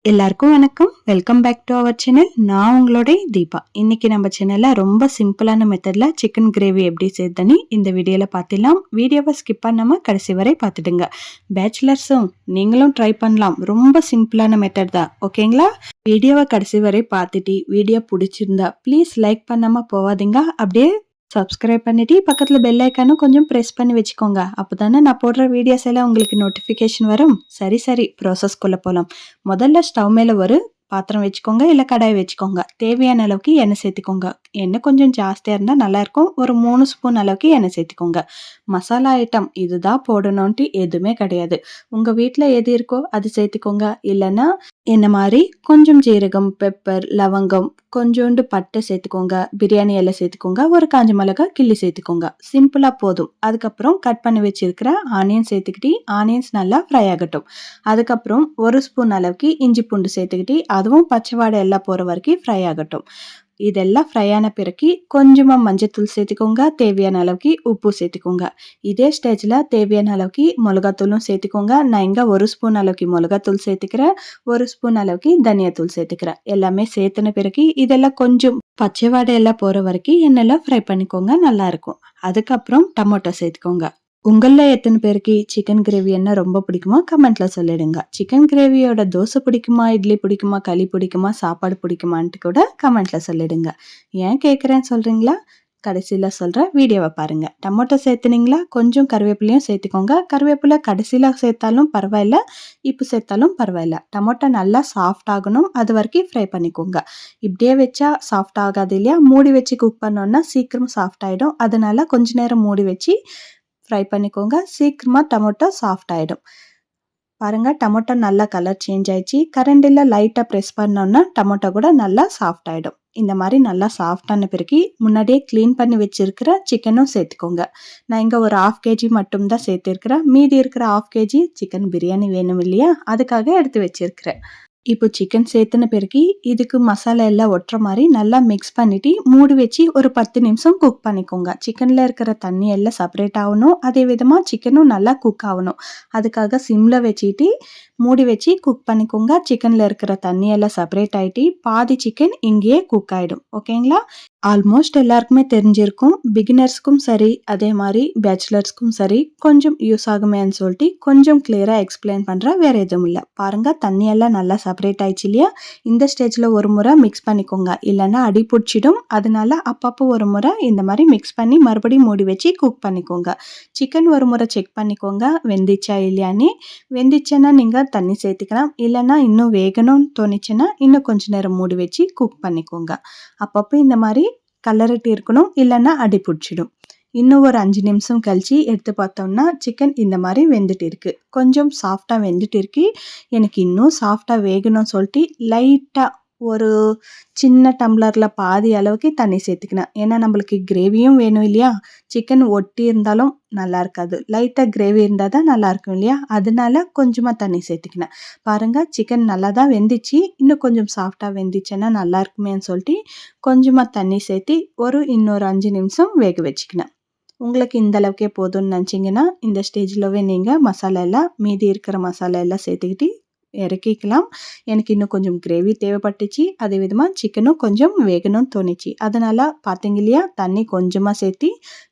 எல்லாருக்கும் வணக்கம். Welcome back to our channel. நான் உங்களுடைய தீபா. இன்னைக்கு நம்ம சேனல்ல ரொம்ப சிம்பிளான மெத்தட்ல சிக்கன் கிரேவி எப்படி செய்யுதுன்னு இந்த வீடியோல பார்த்துடலாம். வீடியோவை ஸ்கிப் பண்ணாம கடைசி வரை பார்த்துடுங்க. பேச்சுலர்ஸும் நீங்களும் ட்ரை பண்ணலாம். ரொம்ப சிம்பிளான மெத்தட் தான். ஓகேங்களா? வீடியோவை கடைசி வரை பார்த்துட்டு வீடியோ பிடிச்சிருந்தா ப்ளீஸ் லைக் பண்ணாம போவாதீங்க. அப்படியே சப்ஸ்கிரைப் பண்ணிட்டு பக்கத்துல பெல் ஐக்கானும் கொஞ்சம் ப்ரெஸ் பண்ணி வச்சுக்கோங்க. அப்போதானே நான் போடுற வீடியோஸ் எல்லாம் உங்களுக்கு நோட்டிஃபிகேஷன் வரும். சரி ப்ராசஸ்க்குள்ள போகலாம். முதல்ல ஸ்டவ் மேல ஒரு பாத்திரம் வச்சுக்கோங்க, இல்லை கடாய் வச்சுக்கோங்க. தேவையான அளவுக்கு எண்ணெய் சேர்த்துக்கோங்க. எண்ணெய் கொஞ்சம் ஜாஸ்தியாக இருந்தால் நல்லாயிருக்கும். ஒரு 3 ஸ்பூன் அளவுக்கு எண்ணெய் சேர்த்துக்கோங்க. மசாலா ஐட்டம் இதுதான் போடணுன்ட்டு எதுவுமே கிடையாது. உங்கள் வீட்டில் எது இருக்கோ அது சேர்த்துக்கோங்க. இல்லைன்னா என்ன மாதிரி கொஞ்சம் ஜீரகம், பெப்பர், லவங்கம், கொஞ்சோண்டு பட்டை சேர்த்துக்கோங்க. பிரியாணி எல்லாம் சேர்த்துக்கோங்க. ஒரு காஞ்ச மிளகாய் கிள்ளி சேர்த்துக்கோங்க. சிம்பிளாக போதும். அதுக்கப்புறம் கட் பண்ணி வச்சிருக்கிற ஆனியன் சேர்த்துக்கிட்டு ஆனியன்ஸ் நல்லா ஃப்ரை ஆகட்டும். அதுக்கப்புறம் ஒரு ஸ்பூன் அளவுக்கு இஞ்சி பூண்டு சேர்த்துக்கிட்டு அதுவும் பச்சை வாடை எல்லாம் போகிற வரைக்கும் ஃப்ரை ஆகட்டும். இதெல்லாம் ஃப்ரை ஆன பிறகு கொஞ்சமாக மஞ்சத்தூள் சேர்த்துக்கோங்க. தேவையான அளவுக்கு உப்பு சேர்த்துக்கோங்க. இதே ஸ்டேஜில் தேவையான அளவுக்கு மிளகாத்தூளும் சேர்த்துக்கோங்க. நான் இங்கே ஒரு ஸ்பூன் அளவுக்கு மிளகாத்தூள் சேர்த்துக்கிறேன். ஒரு ஸ்பூன் அளவுக்கு தனியாத்தூள் சேர்த்துக்கிறேன். எல்லாமே சேர்த்துன பிறகு இதெல்லாம் கொஞ்சம் பச்சை வாடை எல்லாம் போகிற வரைக்கும் எண்ணெயில் ஃப்ரை பண்ணிக்கோங்க. நல்லாயிருக்கும். அதுக்கப்புறம் டொமேட்டோ சேர்த்துக்கோங்க. உங்களில் எத்தனை பேருக்கு சிக்கன் கிரேவி என்ன ரொம்ப பிடிக்குமோ கமெண்ட்ல சொல்லிடுங்க. சிக்கன் கிரேவியோட தோசை பிடிக்குமா, இட்லி பிடிக்குமா, களி பிடிக்குமா, சாப்பாடு பிடிக்குமான்ட்டு கூட கமெண்ட்ல சொல்லிடுங்க. ஏன் கேட்குறேன்னு சொல்றீங்களா? கடைசியில் சொல்கிற வீடியோவை பாருங்க. டொமேட்டோ சேர்த்துனீங்களா? கொஞ்சம் கருவேப்பிலையும் சேர்த்துக்கோங்க. கருவேப்பிலை கடைசியில் சேர்த்தாலும் பரவாயில்ல, இப்போ சேர்த்தாலும் பரவாயில்ல. டொமேட்டோ நல்லா சாஃப்ட் ஆகணும். அது வரைக்கும் ஃப்ரை பண்ணிக்கோங்க. இப்படியே வச்சா சாஃப்ட் ஆகாது இல்லையா? மூடி வச்சு குக் பண்ணோன்னா சீக்கிரம் சாஃப்ட் ஆகிடும். அதனால கொஞ்ச நேரம் மூடி வச்சு ஃப்ரை பண்ணிக்கோங்க. சீக்கிரமாக டொமேட்டோ சாஃப்ட் ஆகிடும். பாருங்கள், டொமேட்டோ நல்லா கலர் சேஞ்ச் ஆயிடுச்சு. கரண்டில் லைட்டாக ப்ரெஸ் பண்ணோன்னா டொமேட்டோ கூட நல்லா சாஃப்ட் ஆகிடும். இந்த மாதிரி நல்லா சாஃப்டான பிறகு முன்னாடியே க்ளீன் பண்ணி வச்சுருக்கிற சிக்கனும் சேர்த்துக்கோங்க. நான் இங்கே ஒரு 1/2 kg மட்டும்தான் சேர்த்துருக்கிறேன். மீதி இருக்கிற 1/2 kg சிக்கன் பிரியாணி வேணும் இல்லையா? அதுக்காக எடுத்து வச்சுருக்கிறேன். இப்போ சிக்கன் சேர்த்துன பிறகு இதுக்கு மசாலா எல்லாம் ஒட்டுற மாதிரி நல்லா மிக்ஸ் பண்ணிட்டு மூடி வச்சு ஒரு 10 நிமிஷம் குக் பண்ணிக்கோங்க. சிக்கனில் இருக்கிற தண்ணி எல்லாம் செப்பரேட் ஆகணும். அதே விதமாக சிக்கனும் நல்லா குக் ஆகணும். அதுக்காக சிம்மில் வச்சுட்டு மூடி வச்சு குக் பண்ணிக்கோங்க. சிக்கனில் இருக்கிற தண்ணி எல்லாம் செப்பரேட் ஆகிட்டு பாதி சிக்கன் இங்கேயே குக் ஆகிடும். ஓகேங்களா? ஆல்மோஸ்ட் எல்லாருக்குமே தெரிஞ்சிருக்கும். பிகினர்ஸ்க்கும் சரி, அதே மாதிரி பேச்சுலர்ஸ்க்கும் சரி கொஞ்சம் யூஸ் ஆகுமேன்னு சொல்லிட்டு கொஞ்சம் கிளியராக எக்ஸ்பிளைன் பண்ணுறேன். வேறு எதுவும் இல்லை. பாருங்கள், தண்ணியெல்லாம் நல்லா செப்பரேட் ஆயிடுச்சு இல்லையா? இந்த ஸ்டேஜில் ஒரு முறை மிக்ஸ் பண்ணிக்கோங்க. இல்லைன்னா அடி பிடிச்சிடும். அதனால அப்பப்போ ஒரு முறை இந்த மாதிரி மிக்ஸ் பண்ணி மறுபடியும் மூடி வச்சு குக் பண்ணிக்கோங்க. சிக்கன் ஒரு முறை செக் பண்ணிக்கோங்க வெந்திச்சா இல்லையான்னு. வெந்திச்சேன்னா நீங்கள் தண்ணி சேர்த்துக்கலாம். இல்லைன்னா இன்னும் வேகணும்னு தோணுச்சுன்னா இன்னும் கொஞ்சம் நேரம் மூடி வச்சு குக் பண்ணிக்கோங்க. அப்பப்போ இந்த மாதிரி கலரிட்டு இருக்கணும். இல்லைன்னா அடி பிடிச்சிடும். இன்னும் ஒரு 5 நிமிஷம் கழிச்சு எடுத்து பார்த்தோம்னா சிக்கன் இந்த மாதிரி வெந்துட்டு இருக்கு. கொஞ்சம் சாஃப்டாக வெந்துட்டு இருக்கு. எனக்கு இன்னும் சாஃப்டாக வேகணும்னு சொல்லிட்டு லைட்டாக ஒரு சின்ன டம்ளரில் பாதி அளவுக்கு தண்ணி சேர்த்துக்கினேன். ஏன்னா நம்மளுக்கு கிரேவியும் வேணும் இல்லையா? சிக்கன் ஒட்டி இருந்தாலும் நல்லா இருக்காது. லைட்டாக கிரேவி இருந்தால் தான் நல்லாயிருக்கும் இல்லையா? அதனால கொஞ்சமாக தண்ணி சேர்த்துக்கினேன். பாருங்கள், சிக்கன் நல்லா தான் வெந்துச்சு. இன்னும் கொஞ்சம் சாஃப்டாக வெந்துச்சுன்னா நல்லா இருக்குமேன்னு சொல்லிட்டு கொஞ்சமாக தண்ணி சேர்த்து இன்னொரு 5 நிமிஷம் வேக வச்சுக்கினேன். உங்களுக்கு இந்த அளவுக்கே போதும்னு நினச்சிங்கன்னா இந்த ஸ்டேஜிலவே நீங்கள் மசாலா எல்லாம் மீதி இருக்கிற மசாலா எல்லாம் சேர்த்துக்கிட்டு இறக்கிக்கலாம். எனக்கு இன்னும் கொஞ்சம் கிரேவி தேவைப்பட்டுச்சு. அதே விதமாக சிக்கனும் கொஞ்சம் வேகணும்னு தோணுச்சு. அதனால் பார்த்தீங்க இல்லையா, தண்ணி கொஞ்சமாக சேர்த்து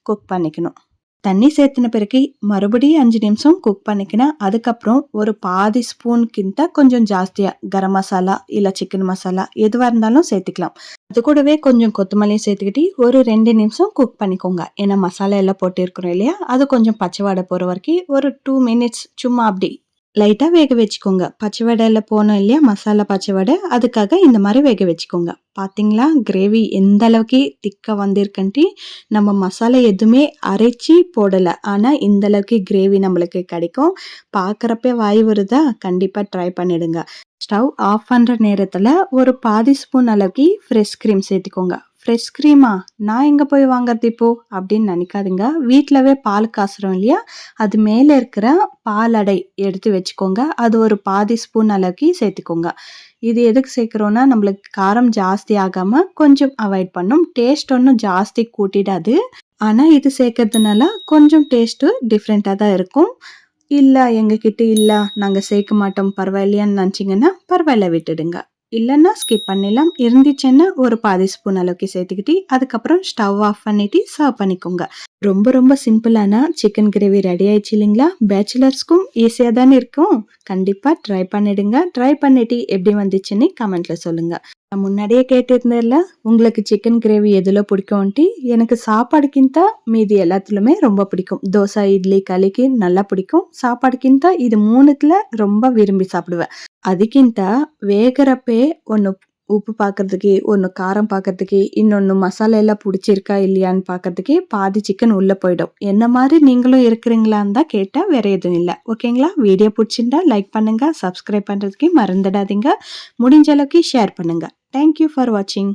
குக் பண்ணிக்கணும். தண்ணி சேர்த்துன பிறகு மறுபடியும் 5 நிமிஷம் குக் பண்ணிக்கினேன். அதுக்கப்புறம் ஒரு பாதி ஸ்பூன்கிட்ட கொஞ்சம் ஜாஸ்தியாக கரம் மசாலா இல்லை சிக்கன் மசாலா எதுவாக இருந்தாலும் சேர்த்துக்கலாம். அது கூடவே கொஞ்சம் கொத்தமல்லியும் சேர்த்துக்கிட்டு ஒரு 2 நிமிஷம் குக் பண்ணிக்கோங்க. ஏன்னா மசாலா எல்லாம் போட்டு இருக்கிறோம் இல்லையா? அது கொஞ்சம் பச்சை வாடை போகிற வரைக்கும் ஒரு 2 மினிட்ஸ் சும்மா அப்படி லைட்டாக வேக வச்சுக்கோங்க. பச்சை வடையில் போனோம் இல்லையா, மசாலா பச்சை வடை, அதுக்காக இந்த மாதிரி வேக வச்சுக்கோங்க. பார்த்தீங்களா கிரேவி எந்த அளவுக்கு திக்காக வந்திருக்குன்ட்டு. நம்ம மசாலா எதுவுமே அரைச்சி போடலை. ஆனால் இந்த அளவுக்கு கிரேவி நம்மளுக்கு கிடைக்கும். பார்க்குறப்பே வாய் வருதா? கண்டிப்பாக ட்ரை பண்ணிடுங்க. ஸ்டவ் ஆஃப் பண்ணுற நேரத்தில் ஒரு பாதி ஸ்பூன் அளவுக்கு ஃப்ரெஷ் க்ரீம் சேர்த்துக்கோங்க. Fresh crema? நான் எங்கே போய் வாங்குறது இப்போ அப்படின்னு நினைக்காதுங்க. வீட்டிலவே பால் காசுறோம் இல்லையா? அது மேலே இருக்கிற பாலடை எடுத்து வச்சுக்கோங்க. அது ஒரு பாதி ஸ்பூன் அளவுக்கு சேர்த்துக்கோங்க. இது எதுக்கு சேர்க்குறோன்னா நம்மளுக்கு காரம் ஜாஸ்தி ஆகாமல் கொஞ்சம் அவாய்ட் பண்ணும். டேஸ்ட் ஒன்றும் ஜாஸ்தி கூட்டிடாது. ஆனால் இது சேர்க்கறதுனால கொஞ்சம் டேஸ்ட்டு டிஃப்ரெண்ட்டாக தான் இருக்கும். இல்ல எங்ககிட்ட இல்ல, நாங்க சேர்க்க மாட்டோம் பரவாயில்லையான்னு நினச்சிங்கன்னா பரவாயில்ல விட்டுடுங்க. இல்லன்னா ஸ்கிப் பண்ணிடலாம். இருந்துச்சுன்னா ஒரு பாதி ஸ்பூன் அளவுக்கு சேர்த்துக்கிட்டு, அதுக்கப்புறம் ஸ்டவ் ஆஃப் பண்ணிட்டு சர்வ் பண்ணிக்கோங்க. ரொம்ப ரொம்ப சிம்பிளான சிக்கன் கிரேவி ரெடி ஆயிடுச்சு இல்லைங்களா? பேச்சுலர்ஸ்க்கும் ஈஸியா தானே இருக்கும். கண்டிப்பா ட்ரை பண்ணிடுங்க. ட்ரை பண்ணிட்டு எப்படி வந்துச்சுன்னு கமெண்ட்ல சொல்லுங்க. நான் முன்னாடியே கேட்டிருந்தேன்ல, உங்களுக்கு சிக்கன் கிரேவி எதுல பிடிக்கும்ன்ட்டு. எனக்கு சாப்பாடுக்கிಂತ மீதி எல்லாத்துலயுமே ரொம்ப பிடிக்கும். தோசை, இட்லி, களிக்கு நல்லா பிடிக்கும். சாப்பாடுக்கிಂತ இது 3த்துல ரொம்ப விரும்பி சாப்பிடுவேன். ಅದಕ್ಕಿಂತ வேகறப்பே ஒண்ணு உப்பு பார்க்கறதுக்கு, ஒண்ணு காரம் பார்க்கறதுக்கு, இன்னொன்னு மசாலா எல்லாம் புடிச்சிருக்கா இல்லையான்னு பார்க்கறதுக்கே பாதி சிக்கன் உள்ள போயிடும். என்ன மாரி நீங்களும் இருக்கிறீங்களான்னு தான் கேட்டேன். வேற எதுவும் இல்ல. ஓகேங்களா? வீடியோ புடிச்சிருந்தா லைக் பண்ணுங்க. சப்ஸ்கிரைப் பண்றதுக்கு மறந்துடாதீங்க. முடிஞ்ச அளவுக்கு ஷேர் பண்ணுங்க. தேங்க் யூ ஃபார் வாட்சிங்.